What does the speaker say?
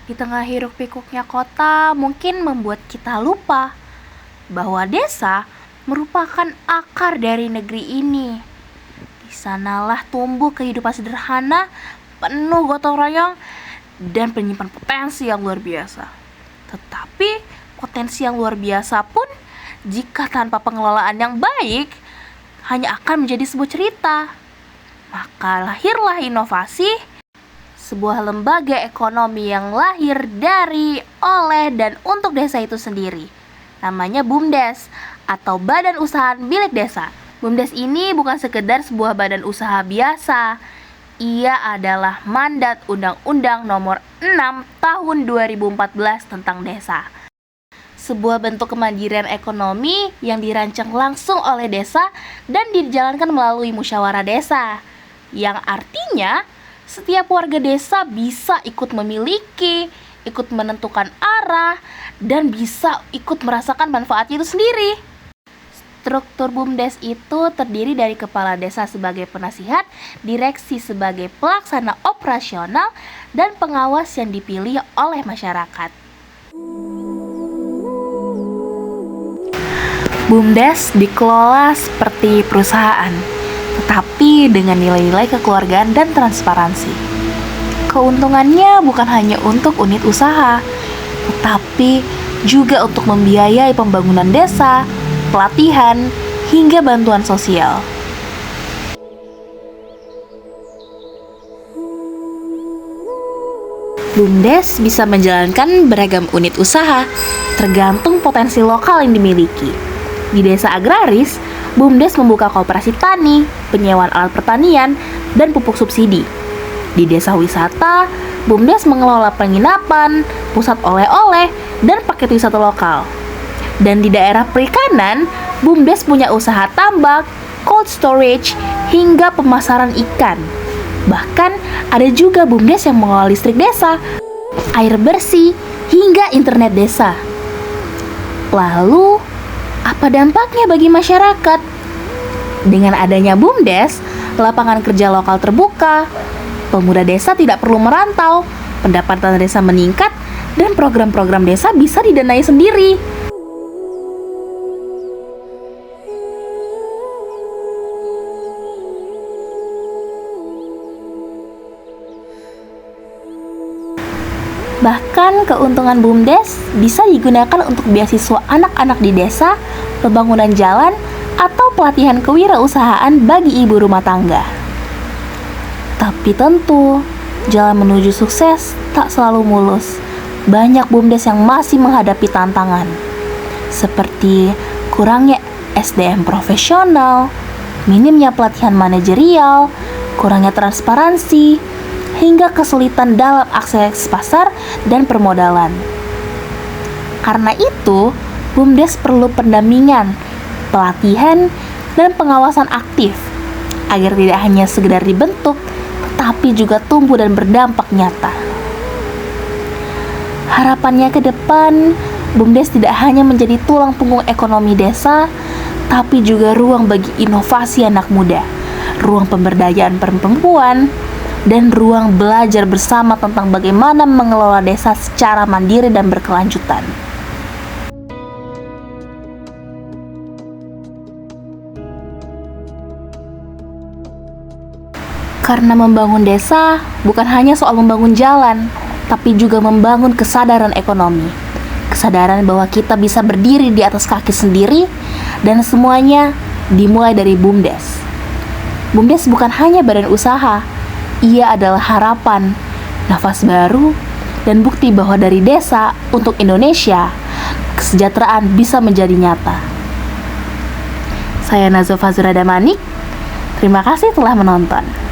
Di tengah hiruk pikuknya kota mungkin membuat kita lupa bahwa desa merupakan akar dari negeri ini. Di sanalah tumbuh kehidupan sederhana, penuh gotong royong, dan penyimpan potensi yang luar biasa. Tetapi potensi yang luar biasa pun jika tanpa pengelolaan yang baik hanya akan menjadi sebuah cerita. Maka lahirlah inovasi, sebuah lembaga ekonomi yang lahir dari, oleh, dan untuk desa itu sendiri. Namanya BUMDes atau Badan Usaha Milik Desa. BUMDes ini bukan sekedar sebuah badan usaha biasa. Ia adalah mandat Undang-Undang Nomor 6 Tahun 2014 tentang desa. Sebuah bentuk kemandirian ekonomi yang dirancang langsung oleh desa dan dijalankan melalui musyawarah desa. Yang artinya setiap warga desa bisa ikut memiliki, ikut menentukan arah, dan bisa ikut merasakan manfaatnya itu sendiri. Struktur BUMDes itu terdiri dari kepala desa sebagai penasihat, direksi sebagai pelaksana operasional, dan pengawas yang dipilih oleh masyarakat. BUMDes dikelola seperti perusahaan, tetapi dengan nilai-nilai kekeluargaan dan transparansi. Keuntungannya bukan hanya untuk unit usaha, tetapi juga untuk membiayai pembangunan desa, pelatihan, hingga bantuan sosial. BUMDes bisa menjalankan beragam unit usaha, tergantung potensi lokal yang dimiliki. Di desa agraris, BUMDes membuka koperasi tani, penyewaan alat pertanian, dan pupuk subsidi. Di desa wisata, BUMDes mengelola penginapan, pusat oleh-oleh, dan paket wisata lokal. Dan di daerah perikanan, BUMDes punya usaha tambak, cold storage, hingga pemasaran ikan. Bahkan ada juga BUMDes yang mengelola listrik desa, air bersih, hingga internet desa. Lalu, apa dampaknya bagi masyarakat? Dengan adanya BUMDes, lapangan kerja lokal terbuka, pemuda desa tidak perlu merantau, pendapatan desa meningkat, dan program-program desa bisa didanai sendiri. Bahkan keuntungan BUMDes bisa digunakan untuk beasiswa anak-anak di desa, pembangunan jalan, atau pelatihan kewirausahaan bagi ibu rumah tangga. Tapi tentu, jalan menuju sukses tak selalu mulus. Banyak BUMDes yang masih menghadapi tantangan, seperti kurangnya SDM profesional, minimnya pelatihan manajerial, kurangnya transparansi, hingga kesulitan dalam akses pasar dan permodalan. Karena itu, BUMDes perlu pendampingan, pelatihan, dan pengawasan aktif agar tidak hanya sekedar dibentuk, tetapi juga tumbuh dan berdampak nyata. Harapannya ke depan, BUMDes tidak hanya menjadi tulang punggung ekonomi desa, tapi juga ruang bagi inovasi anak muda, ruang pemberdayaan perempuan, dan ruang belajar bersama tentang bagaimana mengelola desa secara mandiri dan berkelanjutan. Karena membangun desa bukan hanya soal membangun jalan, tapi juga membangun kesadaran ekonomi. Kesadaran bahwa kita bisa berdiri di atas kaki sendiri, dan semuanya dimulai dari BUMDes. BUMDes bukan hanya badan usaha, ia adalah harapan, nafas baru, dan bukti bahwa dari desa untuk Indonesia, kesejahteraan bisa menjadi nyata. Saya Nazofa Zuradamanik, terima kasih telah menonton.